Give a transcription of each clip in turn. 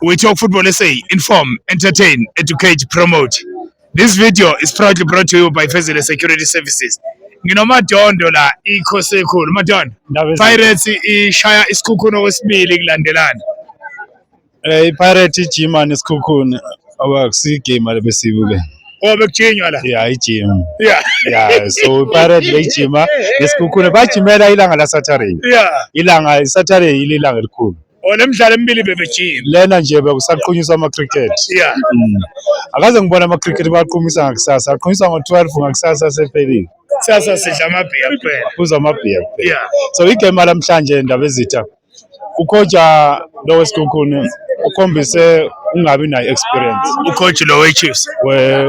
We talk football SA, inform, entertain, educate, promote. This video is proudly brought to you by Fezile Security Services. Nginomadondo la ikhosi ekhulu Madondo. Pirates ishaya isikhukhuna kwesibili kulandelana. Pirates ijima nesikhukhuna abakusi game lebesibuke. Bekujinywa la. Yeah, ijima. Yeah. So Pirates bejima nesikhukhuna bajimela ilanga la Saturday. Yeah. Ilanga Saturday ilanga elikhulu. Olemidlalo emibili bebejima. Lena nje bekusaqhunyiswa ama cricket. Yeah. Akaze ngibona ama cricket baqhumisa ngakusasa. Aqhunyiswa ngo12 ngakusasa sephelile. Sasa sidla amabhiya kuphela. Kuza amabhiya kuphela. Yeah. So igame lamhlanje ndaba ezitha. Ucoacha lo wesikhukhuna ukhombise ungabi nayo experience. Ucoach lo weChiefs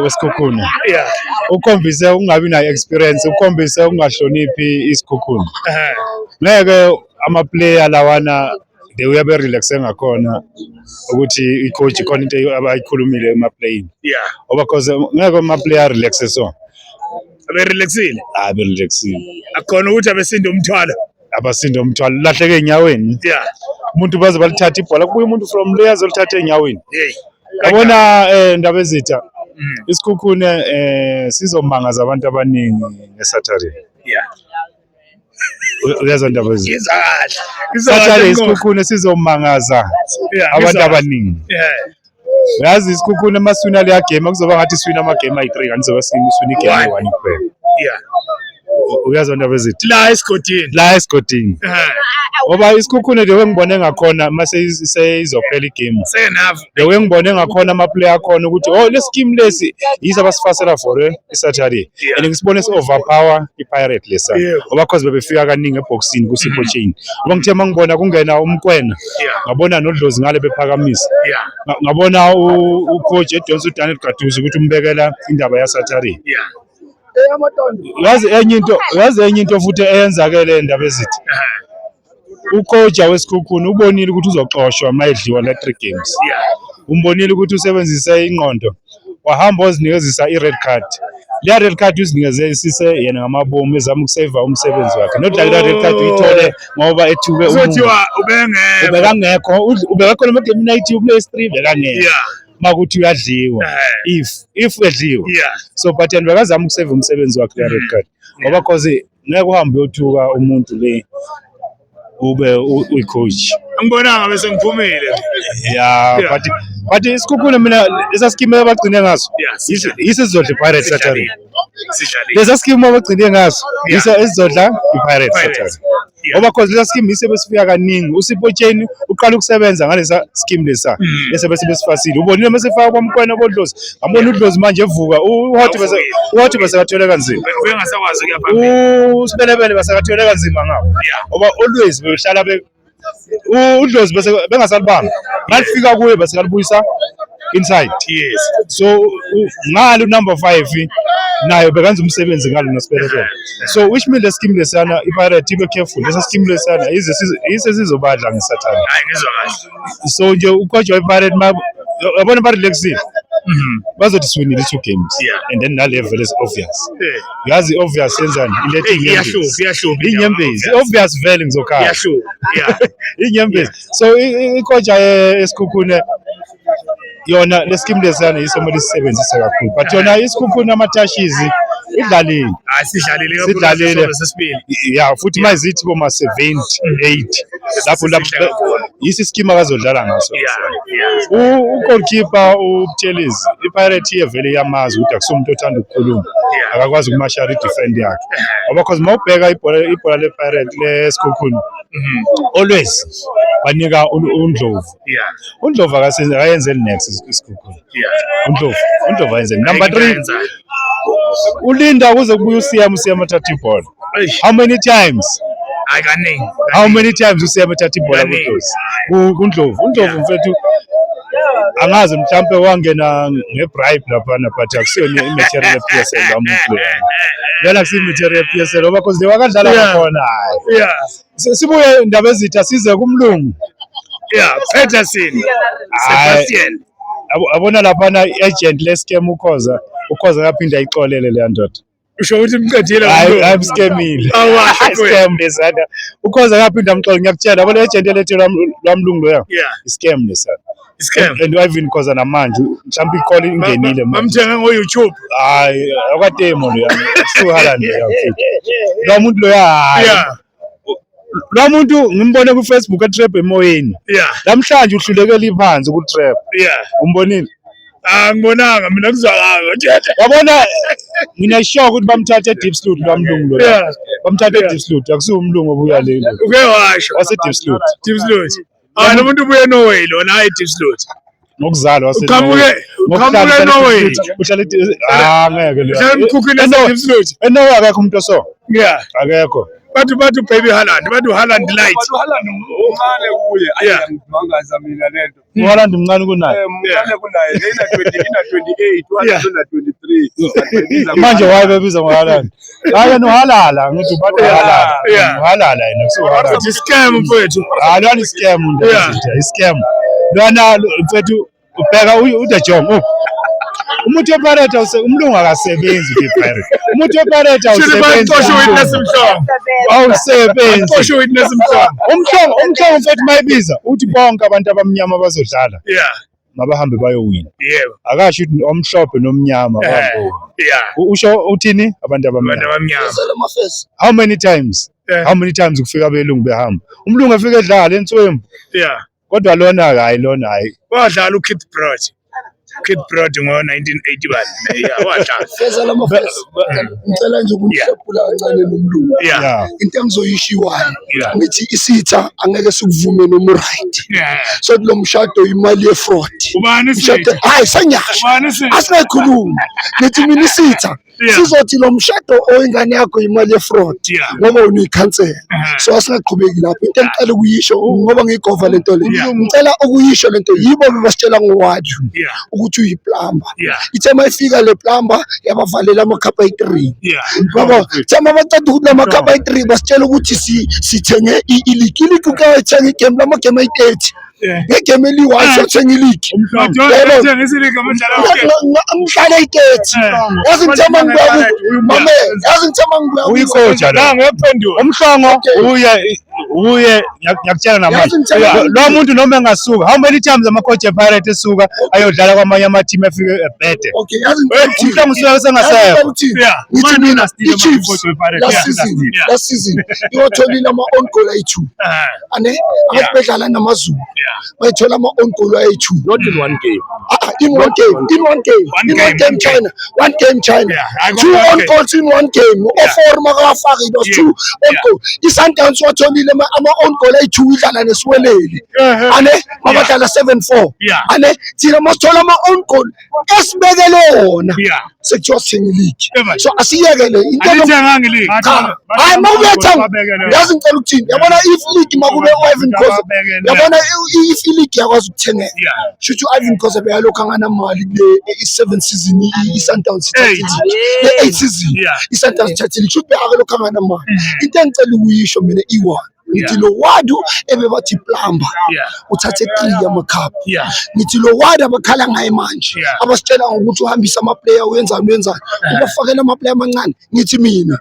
wesikhukhuna. Yeah. Ukhombise ungabi nayo experience, ukhombise ungahloniphi isikhukhuna. Ngeke ama player lawana they were very relaxed ngakhona ukuthi icoach khona into abayikhulumile ema playing. Yeah. Oba cause ngeke ama player relaxe so. Aberelaxile. Aberelaxile. Akhona ukuthi abesinda umthwalo. Abasinda umthwalo lahleke enyaweni. Yeah. Umuntu baze balithatha ibhola kubuye umuntu from layers olithatha enyaweni. Hey. Yabona ndaba ezitha. Isikhukhune sizomangaza abantu abaningi ngeSaturday. Yeah. Uyazi ndaba ezitha. Izakahle. Saturday isikhukhune sizomangaza abantu abaningi. Yeah. Yazi isikhukhune emaswina le game kuzoba ngathi swina ama game ayi3 kanti zoba swina igame 1 kuphela. Yeah. Uyazi ndaba ezitha. La esigodini. Ngoba isikhukhune lewe ngibone ngakhona mase izophela igame. Senavu. Lewe ngibone ngakhona ama player akhona ukuthi le scheme lesi yizo abasifasela for iSaturday. And ngisibone overpower iPirate lesa. Ngoba cause bebefika kaningi eboxini ku Sipho Chain. Ngoba ngithe mangibona kungena umkwena. Ngabona noDlozi ngale bephakamisa. Ngabona ucoach eDonso Daniel Gaduzi ukuthi umbekela indaba yaSaturday. Yazi enye into futhi eyenzakele indaba ezithi. Ucoach wesikhukhuna ubonile ukuthi uzoxoshwa mayedliwa la 3 games. Umbonile ukuthi usebenzise ingqondo. Wahamba ozinikezisa ired card. Le red card uzinikeze sise yena ngamabomu ezama ukusave umsebenzi wakhe. Nodlala red card uyithole ngoba ethuke uzothiwa ubengekho ubekho le game night uplay 3 bekangekho. Makuthi uyadliwa if edliwa. So but yena bekazama ukusave umsebenzi wakhe le red card. Ngoba cause ngeke uhambe uyothuka umuntu le ube uyicoach. Angibonanga bese ngiphumile. Yeah, but isikhukhune mina lesa scheme abagcine ngaso. Yise sizodla iPirates Saturday. Lesa scheme abagcine ngaso yise sizodla iPirates Saturday. Ngoba cause lesa scheme yise besifika kaningi uSipho Chain uqala ukusebenza ngalesa scheme lesa bese besifasile. Ubonile mesefaka kwamkwena koDlozi. Ngabona uDlozi manje evuka uhothi bese kathole kanzima. Uyengasakwazi ukuya phambili. Usibelebele bese kathole kanzima ngabo. Ngoba always behlala uDlozi bese bengasalibamba. Ngalifika kuye bese kalibuyisa inside. Yes. So ngalo number 5 nayo bekanza umsebenzi ngalo nosibelebele. So which means the scheme lesana iPirate ibe careful. Lesa scheme lesana yise sizobadla ngeSaturday. Hayi ngizwa kahle. So nje ucoach wePirate yabona ba relaxile. Bazothi swinile 2 games and then na level is obvious. Yazi obvious yenzani ilethi iyahlupa inyembezi obvious vele ngizokhala iyahlupa inyembezi. So icoach esikhukhune yona le scheme lesana isomele sisebenzise kakhulu but yona isikhukhune amatashes idlalile. Sidlalile sesibili. Yeah, futhi mayizithi boma 78 lapho yisi scheme akazodlala ngaso. Ugoalkeeper uButhelezi iPirate iyevele yamazi ukuthi akusumuntu othanda ukukhuluma akakwazi ukumashara idefend yakhe. Ngoba cause mawubheka ibhola lePirate lesikhukhune always banika uNdlovu. uNdlovu akayenze next isikhukhune. uNdlovu ayenze number 3 ulinda kuze kubuye uSiyama thatha ibhola. How many times? Akaningi. How many times uSiyama thatha ibhola kuNdlovu? uNdlovu mfethu angazi mhlambe wangena ngebribe lapha but akusiyona imaterial PSL lamuntu. Yena akusiyo imaterial PSL ngoba cause wakadlala khona hayi. Sibuye indaba ezitha size kumlungu. Peterson. Sebastian. Abona lapha na agent le scam ukhoza yaphinda ixolele le ndoda. usho ukuthi imqedile I'm scamming. Scam lesana. Ukhoza ngaphinda amxoxa ngiyakutshela yabo le agent elethe lwamlungu loya. Yeah. Scam lesana. Scam. And even khoza namanje mhlawumbe icall ingenile manje. Bamthenga ngo YouTube. Hayi akwatemo lo yami. Suhalandi lo. Lo muntu lo ya. Yeah. Lo muntu ngimbone ku Facebook etrap emoyeni. Yeah. Namhlanje uhlulekela iphansi ku trap. Yeah. Umbonile? Ngibonanga mina kuzwakanga. Yabona mina sure ukuthi bamthatha Deep Sleuth lwamlungu lo. Yeah. Bamthatha Deep Sleuth akusiwo umlungu obuya lelo. Uke washo. Wase Deep Sleuth. Deep Sleuth. Lo muntu ubuye Norway lona hayi Deep Sleuth. Ngokuzalwa wase. Uqhamuke Norway. Uhlala ngeke lo. Uhlala emkhukhwini Deep Sleuth. Enowe akekho umuntu oso. Yeah. Akekho. Bathi baby Haaland, bathi Haaland light. Haaland umncane kuye. Ayiyangimangaza mina lento. Haaland umncane kunaye. Umncane kunaye. Ina 28, wona 23. Manje waye bebiza ngoHaaland. Hayi no halala ngithi bathi halala. Halala yena so halala. It's scam mfethu. Lona ni scam ndo. Scam. Lona mfethu ubheka uDejong. Umuntu operator umlungu akasebenzi kwiPirate. Umuntu operator awusebenzi. Shilo witness umhlongo. Awusebenzi. Shilo witness umhlongo. Umhlongo mfethu mayibiza uthi bonke abantu abamnyama bazodlala. Yeah. Mabahambe bayowina. Yebo. Akasho ukuthi omhlophe nomnyama bahambe. Yeah. Usho uthini abantu abamnyama. How many times? How many times kufika abelungu behamba? Umlungu efika edlala entswembu. Yeah. Kodwa lona hayi lona hayi. Wadlala uKid Broad ngo-1981. Yeah, wadlala. Feza lamafesi. Ngicela nje ukunihlephula kancane nomlungu. Yeah. Into engizoyishiwayo. Yeah. Ngithi isitha angeke sikuvume noma right. Yeah. So lo mshado imali ye-fraud. Ubani Mshado hayi sanyasha. Ubani sithi? Asinayikhuluma. Ngithi mina isitha. Sizothi lo mshado oyingane yakho imali ye-fraud. Yeah. Ngoba unuyikhansela. So asingaqhubeki lapho. Into engicela ukuyisho ngoba ngiyigova lento le. Ngicela ukuyisho lento yibo basitshela ngowadu. Yeah. Ukuthi uyiplumber. Yeah. Ithe mayifika le plumber yabavalela amakhapha ayi-3. Yeah. Ngoba thema baqeda ukuthi lamakhapha ayi-3 basitshela ukuthi sithenge i-league. I-league ukayithenga igame lamagame ayi-30. Ngegame eli-1 sothenga i-league. Umhlala ayi-30. Yazi ngithema ngibuya mame, yazi ngithema ngibuya Uyikocha la. Umhlongo uye ngiyakutshela namanje. Lo muntu noma engasuka how many times amacoach ePirate esuka ayodlala kwamanye ama team efike ebhede. Okay, yazi Umhlongo usuka sengasekho. Ngithi mina i-Chiefs last season iwatholile ama-own goal ayi-2. Ane abantu bedlala namaZulu bayithola ama-own goal ayi-2. Not in one game. In one game China. 2 own goals in one game. O4 makawafaki those 2 own goals. I-Sundowns watholile ama-own goal ayi-2 idlala nesiweleli. Ane mabadlala 7-4. Ane thina masithola ama-own goal esibekele wona. Sekuthiwa sithenga i-league. So asiyekele into hayi makubetha yazi ngicela ukuthini yabona if league makube u-Ivan Khoza yabona if i-league yakwazi ukuthengeka shuthi u-Ivan Khoza beyalokhu anganamali kule i-7 season i-Sundowns le 8 season i-Sundowns ithathile shuthi beyakalokhu anganamali into engicela ukuyisho mina i-one ngithi lo wadu ebebathi plumber uthathe 3 yamakhapha ngithi lo wadu abakhala ngaye manje abasitshela ngokuthi uhambisa ama-player wenzani ubafakela ama-player amancane ngithi mina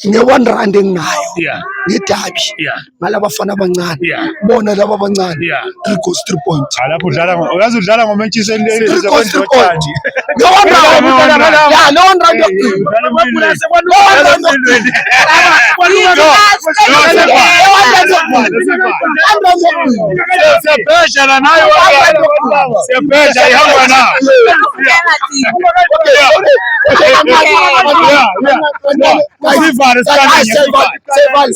nge-1 rand enginayo ngedabi ngalabafana abancane bona laba abancane 3 goals 3 points Lapho udlala uyazi udlala ngoManchester United. 3 goals 3 points nge-1 rand ya no-1 rand Siyabhesha la nayo. Siyabhesha ihamba nayo. Sivale